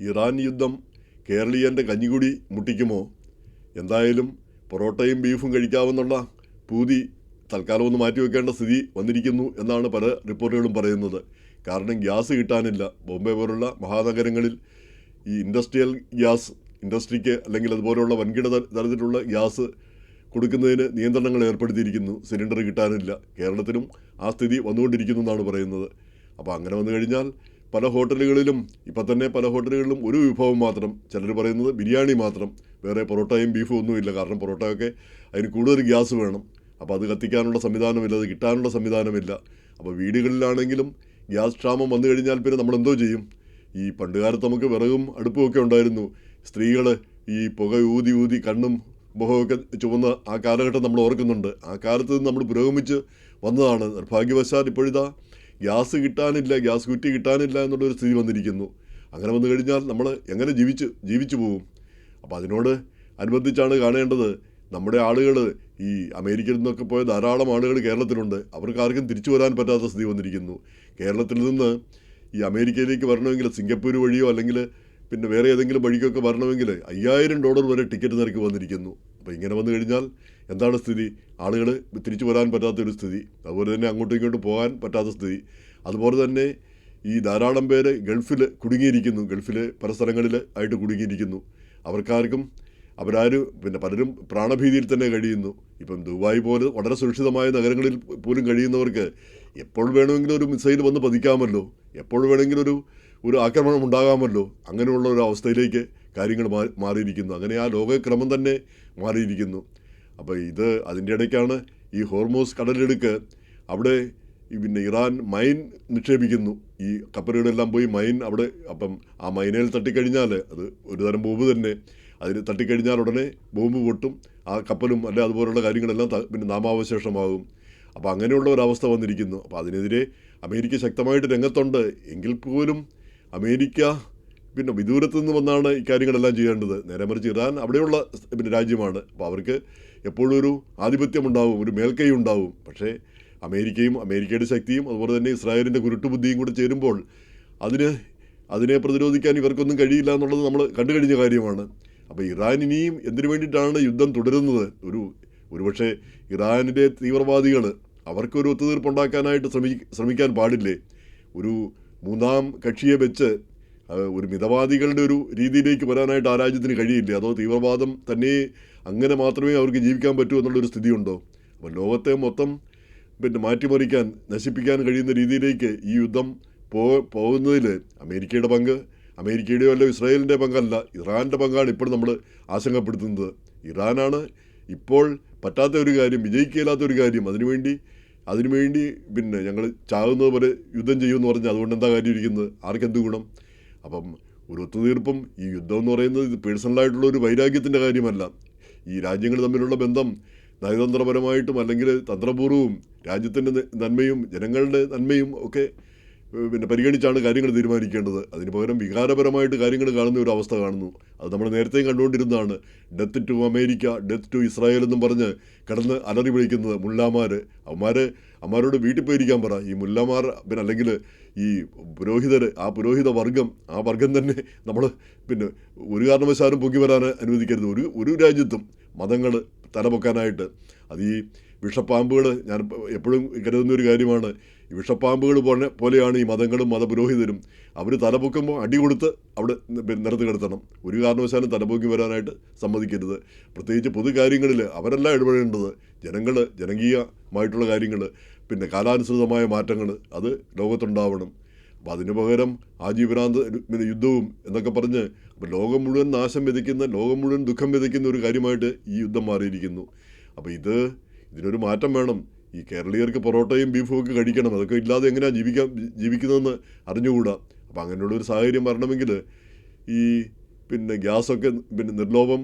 Iran യുദ്ധം കേരളീയൻ്റെ കഞ്ഞികുടി മുട്ടിക്കുമോ? എന്തായാലും പൊറോട്ടയും ബീഫും കഴിക്കാമെന്നുള്ള പൂതി തൽക്കാലം ഒന്ന് മാറ്റിവെക്കേണ്ട സ്ഥിതി വന്നിരിക്കുന്നു എന്നാണ് പല റിപ്പോർട്ടുകളും പറയുന്നത്. കാരണം ഗ്യാസ് കിട്ടാനില്ല. ബോംബെ പോലുള്ള മഹാനഗരങ്ങളിൽ ഈ ഇൻഡസ്ട്രിയൽ ഗ്യാസ്, ഇൻഡസ്ട്രിക്ക് അല്ലെങ്കിൽ അതുപോലെയുള്ള വൻകിട തരത്തിലുള്ള ഗ്യാസ് കൊടുക്കുന്നതിന് നിയന്ത്രണങ്ങൾ ഏർപ്പെടുത്തിയിരിക്കുന്നു. സിലിണ്ടർ കിട്ടാനില്ല. കേരളത്തിലും ആ സ്ഥിതി വന്നുകൊണ്ടിരിക്കുന്നു എന്നാണ് പറയുന്നത്. അപ്പോൾ അങ്ങനെ വന്നു കഴിഞ്ഞാൽ പല ഹോട്ടലുകളിലും ഇപ്പം തന്നെ പല ഹോട്ടലുകളിലും ഒരു വിഭവം മാത്രം, ചിലർ പറയുന്നത് ബിരിയാണി മാത്രം, വേറെ പൊറോട്ടയും ബീഫും ഒന്നുമില്ല. കാരണം പൊറോട്ടയൊക്കെ അതിന് കൂടുതൽ ഗ്യാസ് വേണം. അപ്പോൾ അത് കത്തിക്കാനുള്ള സംവിധാനമില്ല, അത് കിട്ടാനുള്ള സംവിധാനമില്ല. അപ്പോൾ വീടുകളിലാണെങ്കിലും ഗ്യാസ് ക്ഷാമം വന്നു കഴിഞ്ഞാൽ പിന്നെ നമ്മളെന്തോ ചെയ്യും? ഈ പണ്ടുകാലത്ത് നമുക്ക് വിറകും അടുപ്പും ഒക്കെ ഉണ്ടായിരുന്നു. സ്ത്രീകൾ ഈ പുക ഊതി ഊതി കണ്ണും മുഖമൊക്കെ ചുവന്ന ആ കാലഘട്ടം നമ്മൾ ഓർക്കുന്നുണ്ട്. ആ കാലത്ത് നിന്ന് നമ്മൾ പുരോഗമിച്ച് വന്നതാണ്. നിർഭാഗ്യവശാൽ ഇപ്പോഴിതാ ഗ്യാസ് കിട്ടാനില്ല, ഗ്യാസ് കുറ്റി കിട്ടാനില്ല എന്നുള്ളൊരു സ്ഥിതി വന്നിരിക്കുന്നു. അങ്ങനെ വന്നു കഴിഞ്ഞാൽ നമ്മൾ എങ്ങനെ ജീവിച്ചു പോകും? അപ്പോൾ അതിനോട് അനുബന്ധിച്ചാണ് കാണേണ്ടത്. നമ്മുടെ ആളുകൾ ഈ അമേരിക്കയിൽ നിന്നൊക്കെ പോയ ധാരാളം ആളുകൾ കേരളത്തിലുണ്ട്. അവർക്ക് ആർക്കും തിരിച്ചു വരാൻ പറ്റാത്ത സ്ഥിതി വന്നിരിക്കുന്നു. കേരളത്തിൽ നിന്ന് ഈ അമേരിക്കയിലേക്ക് വരണമെങ്കിൽ സിംഗപ്പൂർ വഴിയോ അല്ലെങ്കിൽ പിന്നെ വേറെ ഏതെങ്കിലും വഴിക്കൊക്കെ വരണമെങ്കിൽ $5000 വരെ ടിക്കറ്റ് നിരക്ക് വന്നിരിക്കുന്നു. അപ്പോൾ ഇങ്ങനെ വന്നു കഴിഞ്ഞാൽ എന്താണ് സ്ഥിതി? ആളുകൾ തിരിച്ചു വരാൻ പറ്റാത്തൊരു സ്ഥിതി, അതുപോലെ തന്നെ അങ്ങോട്ടും ഇങ്ങോട്ടും പോകാൻ പറ്റാത്ത സ്ഥിതി. അതുപോലെ തന്നെ ഈ ധാരാളം പേര് ഗൾഫിൽ കുടുങ്ങിയിരിക്കുന്നു. ഗൾഫിൽ പല സ്ഥലങ്ങളിൽ ആയിട്ട് കുടുങ്ങിയിരിക്കുന്നു. അവർക്കാർക്കും അവരാരും പിന്നെ പലരും പ്രാണഭീതിയിൽ തന്നെ കഴിയുന്നു. ഇപ്പം ദുബായ് പോലെ വളരെ സുരക്ഷിതമായ നഗരങ്ങളിൽ പോലും കഴിയുന്നവർക്ക് എപ്പോൾ വേണമെങ്കിലും ഒരു മിസൈൽ വന്ന് പതിക്കാമല്ലോ, എപ്പോൾ വേണമെങ്കിലും ഒരു ആക്രമണം ഉണ്ടാകാമല്ലോ. അങ്ങനെയുള്ള ഒരു അവസ്ഥയിലേക്ക് കാര്യങ്ങൾ മാറിയിരിക്കുന്നു. അങ്ങനെ ആ ലോകക്രമം തന്നെ മാറിയിരിക്കുന്നു. അപ്പോൾ അതിൻ്റെ ഇടയ്ക്കാണ് ഈ ഹോർമൂസ് കടലിടുക്ക്, അവിടെ പിന്നെ ഇറാൻ മൈൻ നിക്ഷേപിക്കുന്നു. ഈ കപ്പലുകളെല്ലാം പോയി മൈൻ അവിടെ, അപ്പം ആ മൈനയിൽ തട്ടിക്കഴിഞ്ഞാൽ അത് ഒരു തരം ബോംബ് തന്നെ. അതിന് തട്ടിക്കഴിഞ്ഞാൽ ഉടനെ ബോംബ് പൊട്ടും, ആ കപ്പലും അല്ലെ അതുപോലുള്ള കാര്യങ്ങളെല്ലാം പിന്നെ നാമാവശേഷമാകും. അപ്പോൾ അങ്ങനെയുള്ള ഒരവസ്ഥ വന്നിരിക്കുന്നു. അപ്പോൾ അതിനെതിരെ അമേരിക്ക ശക്തമായിട്ട് രംഗത്തുണ്ട്. എങ്കിൽ പോലും അമേരിക്ക പിന്നെ വിദൂരത്തു നിന്ന് വന്നാണ് ഇക്കാര്യങ്ങളെല്ലാം ചെയ്യേണ്ടത്. നേരെ മറിച്ച് ഇറാൻ അവിടെയുള്ള പിന്നെ രാജ്യമാണ്. അപ്പോൾ അവർക്ക് എപ്പോഴും ഒരു ആധിപത്യം ഉണ്ടാവും, ഒരു മേൽക്കൈ ഉണ്ടാവും. പക്ഷേ അമേരിക്കയും അമേരിക്കയുടെ ശക്തിയും അതുപോലെ തന്നെ ഇസ്രായേലിൻ്റെ കുരുട്ടുബുദ്ധിയും കൂടെ ചേരുമ്പോൾ അതിനെ പ്രതിരോധിക്കാൻ ഇവർക്കൊന്നും കഴിയില്ല എന്നുള്ളത് നമ്മൾ കണ്ടു കഴിഞ്ഞ കാര്യമാണ്. അപ്പോൾ ഇറാൻ ഇനിയും എന്തിനു വേണ്ടിയിട്ടാണ് യുദ്ധം തുടരുന്നത്? ഒരുപക്ഷെ ഇറാനിലെ തീവ്രവാദികൾ അവർക്കൊരു ഒത്തുതീർപ്പുണ്ടാക്കാനായിട്ട് ശ്രമിക്കാൻ പാടില്ലേ? ഒരു മൂന്നാം കക്ഷിയെ വെച്ച് ഒരു മിതവാദികളുടെ ഒരു രീതിയിലേക്ക് വരാനായിട്ട് ആ രാജ്യത്തിന് കഴിയില്ലേ? അതോ തീവ്രവാദം തന്നെ അങ്ങനെ മാത്രമേ അവർക്ക് ജീവിക്കാൻ പറ്റൂ എന്നുള്ളൊരു സ്ഥിതിയുണ്ടോ? അപ്പോൾ ലോകത്തെ മൊത്തം പിന്നെ മാറ്റിമറിക്കാൻ, നശിപ്പിക്കാൻ കഴിയുന്ന രീതിയിലേക്ക് ഈ യുദ്ധം പോകുന്നതിൽ അമേരിക്കയുടെ പങ്ക്, അമേരിക്കയുടെയോ അല്ല ഇസ്രായേലിൻ്റെ പങ്കല്ല, ഇറാൻ്റെ പങ്കാണ് ഇപ്പോൾ നമ്മൾ ആശങ്കപ്പെടുത്തുന്നത്. ഇറാനാണ് ഇപ്പോൾ പറ്റാത്ത ഒരു കാര്യം, വിജയിക്കില്ലാത്തൊരു കാര്യം. അതിനുവേണ്ടി പിന്നെ ഞങ്ങൾ ചാകുന്നത് പോലെ യുദ്ധം ചെയ്യുമെന്ന് പറഞ്ഞാൽ അതുകൊണ്ട് എന്താ കാര്യം ഇരിക്കുന്നത്? ആർക്കെന്ത് ഗുണം? അപ്പം ഒരു ഒത്തുതീർപ്പും, ഈ യുദ്ധം എന്ന് പറയുന്നത് ഇത് പേഴ്സണലായിട്ടുള്ള ഒരു വൈരാഗ്യത്തിൻ്റെ കാര്യമല്ല. ഈ രാജ്യങ്ങൾ തമ്മിലുള്ള ബന്ധം നയതന്ത്രപരമായിട്ടും അല്ലെങ്കിൽ തന്ത്രപൂർവ്വവും രാജ്യത്തിൻ്റെ നന്മയും ജനങ്ങളുടെ നന്മയും ഒക്കെ പിന്നെ പരിഗണിച്ചാണ് കാര്യങ്ങൾ തീരുമാനിക്കേണ്ടത്. അതിന് പകരം വികാരപരമായിട്ട് കാര്യങ്ങൾ കാണുന്ന ഒരു അവസ്ഥ കാണുന്നു. അത് നമ്മൾ നേരത്തെയും കണ്ടുകൊണ്ടിരുന്നതാണ്. Death to America, death to Israel എന്നും പറഞ്ഞ് കിടന്ന് അലറി വിളിക്കുന്നത് മുല്ലാമാർ. അമ്മാരോട് വീട്ടിൽ പോയിരിക്കാൻ പറ. ഈ മുല്ലമാർ പിന്നെ അല്ലെങ്കിൽ ഈ പുരോഹിതർ, ആ പുരോഹിത വർഗം തന്നെ നമ്മൾ പിന്നെ ഒരു കാരണവശാലും പൊങ്ങി വരാൻ അനുവദിക്കരുത്. ഒരു രാജ്യത്തും മതങ്ങൾ തലപൊക്കാനായിട്ട്. അത് ഈ വിഷപ്പാമ്പുകൾ, ഞാൻ എപ്പോഴും കരുതുന്ന ഒരു കാര്യമാണ്. ഈ വിഷപ്പാമ്പുകൾ പോലെയാണ് ഈ മതങ്ങളും മതപുരോഹിതരും. അവർ തലപൊക്കുമ്പോൾ അടി കൊടുത്ത് അവിടെ നിരത്ത് കിടത്തണം. ഒരു കാരണവശാലും തലപൊക്കി വരാനായിട്ട് സമ്മതിക്കരുത്. പ്രത്യേകിച്ച് പൊതു കാര്യങ്ങളിൽ അവരല്ല ഇടപെടേണ്ടത്. ജനകീയമായിട്ടുള്ള കാര്യങ്ങൾ, പിന്നെ കാലാനുസൃതമായ മാറ്റങ്ങൾ അത് ലോകത്തുണ്ടാവണം. അപ്പോൾ അതിന് പകരം ആജീവനാന്ത യുദ്ധവും എന്നൊക്കെ പറഞ്ഞ് ലോകം മുഴുവൻ നാശം വിതയ്ക്കുന്ന, ലോകം മുഴുവൻ ദുഃഖം വിതയ്ക്കുന്ന ഒരു കാര്യമായിട്ട് ഈ യുദ്ധം മാറിയിരിക്കുന്നു. അപ്പോൾ ഇതിനൊരു മാറ്റം വേണം. ഈ കേരളീയർക്ക് പൊറോട്ടയും ബീഫും ഒക്കെ കഴിക്കണം. അതൊക്കെ ഇല്ലാതെ എങ്ങനെയാണ് ജീവിക്കുന്നതെന്ന് അറിഞ്ഞുകൂടാ. അപ്പോൾ അങ്ങനെയുള്ളൊരു സാഹചര്യം വരണമെങ്കിൽ ഈ പിന്നെ ഗ്യാസൊക്കെ പിന്നെ നിർലോഭം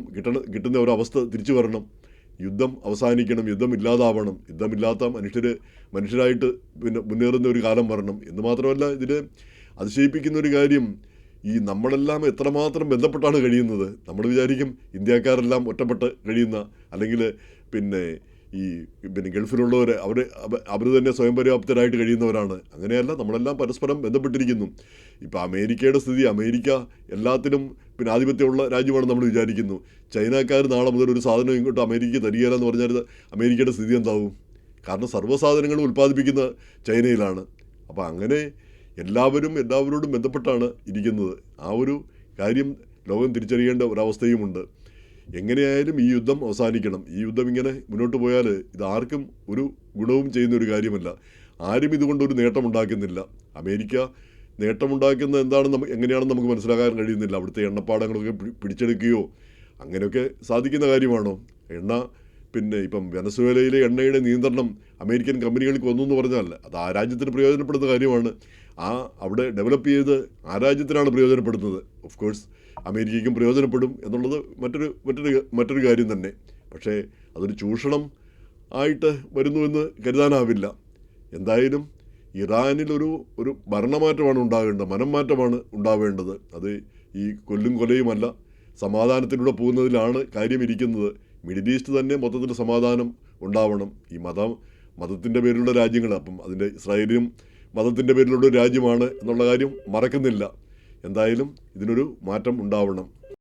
കിട്ടുന്ന ഒരവസ്ഥ തിരിച്ചു വരണം. യുദ്ധം അവസാനിക്കണം, യുദ്ധം ഇല്ലാതാവണം. യുദ്ധമില്ലാത്ത മനുഷ്യരായിട്ട് പിന്നെ മുന്നേറുന്ന ഒരു കാലം വരണം. എന്ന് മാത്രമല്ല, ഇതിൽ അതിശയിപ്പിക്കുന്ന ഒരു കാര്യം, ഈ നമ്മളെല്ലാം എത്രമാത്രം ബന്ധപ്പെട്ടാണ് കഴിയുന്നത്. നമ്മൾ വിചാരിക്കും ഇന്ത്യക്കാരെല്ലാം ഒറ്റപ്പെട്ട് കഴിയുന്ന, അല്ലെങ്കിൽ പിന്നെ ഈ പിന്നെ ഗൾഫിലുള്ളവർ അവർ തന്നെ സ്വയം പര്യാപ്തരായിട്ട് കഴിയുന്നവരാണ്. അങ്ങനെയല്ല, നമ്മളെല്ലാം പരസ്പരം ബന്ധപ്പെട്ടിരിക്കുന്നു. ഇപ്പോൾ അമേരിക്കയുടെ സ്ഥിതി, അമേരിക്ക എല്ലാത്തിനും പിന്നെ ആധിപത്യമുള്ള രാജ്യമാണെന്ന് നമ്മൾ വിചാരിക്കുന്നു. ചൈനക്കാർ നാളെ മുതൽ ഒരു സാധനം ഇങ്ങോട്ട് അമേരിക്ക തരികയില്ല എന്ന് പറഞ്ഞാൽ അമേരിക്കയുടെ സ്ഥിതി എന്താവും? കാരണം സർവ്വസാധനങ്ങളും ഉൽപ്പാദിപ്പിക്കുന്ന ചൈനയിലാണ്. അപ്പോൾ അങ്ങനെ എല്ലാവരോടും ബന്ധപ്പെട്ടാണ് ഇരിക്കുന്നത്. ആ ഒരു കാര്യം ലോകം തിരിച്ചറിയേണ്ട ഒരവസ്ഥയുമുണ്ട്. എങ്ങനെയായാലും ഈ യുദ്ധം അവസാനിക്കണം. ഈ യുദ്ധം ഇങ്ങനെ മുന്നോട്ട് പോയാൽ ഇതാർക്കും ഒരു ഗുണവും ചെയ്യുന്ന ഒരു കാര്യമല്ല. ആരും ഇതുകൊണ്ടൊരു നേട്ടമുണ്ടാക്കുന്നില്ല. അമേരിക്ക നേട്ടമുണ്ടാക്കുന്നത് എങ്ങനെയാണെന്ന് നമുക്ക് മനസ്സിലാക്കാൻ കഴിയുന്നില്ല. അവിടുത്തെ എണ്ണപ്പാടങ്ങളൊക്കെ പിടിച്ചെടുക്കുകയോ അങ്ങനെയൊക്കെ സാധിക്കുന്ന കാര്യമാണോ? പിന്നെ ഇപ്പം വെനസ്വേലയിലെ എണ്ണയുടെ നിയന്ത്രണം അമേരിക്കൻ കമ്പനികൾക്ക് വന്നു എന്ന് പറഞ്ഞാൽ അത് ആ രാജ്യത്തിന് പ്രയോജനപ്പെടുന്ന കാര്യമാണ്. അവിടെ ഡെവലപ്പ് ചെയ്ത് ആ രാജ്യത്തിനാണ് പ്രയോജനപ്പെടുന്നത്. ഓഫ് കോഴ്സ് അമേരിക്കയ്ക്കും പ്രയോജനപ്പെടും എന്നുള്ളത് മറ്റൊരു കാര്യം തന്നെ. പക്ഷേ അതൊരു ചൂഷണം ആയിട്ട് വരുന്നുവെന്ന് കരുതാനാവില്ല. എന്തായാലും ഇറാനിൽ ഒരു ഭരണമാറ്റമാണ് ഉണ്ടാകേണ്ടത്, മനം മാറ്റമാണ് ഉണ്ടാവേണ്ടത്. അത് ഈ കൊലയുമല്ല, സമാധാനത്തിലൂടെ പോകുന്നതിലാണ് കാര്യം ഇരിക്കുന്നത്. മിഡിൽ ഈസ്റ്റ് തന്നെ മൊത്തത്തിൽ സമാധാനം ഉണ്ടാവണം. ഈ മതത്തിൻ്റെ പേരിലുള്ള രാജ്യങ്ങൾ, അപ്പം അതിൻ്റെ ഇസ്രായേലും മതത്തിൻ്റെ പേരിലുള്ള ഒരു രാജ്യമാണ് എന്നുള്ള കാര്യം മറക്കുന്നില്ല. എന്തായാലും ഇതിനൊരു മാറ്റം ഉണ്ടാവണം.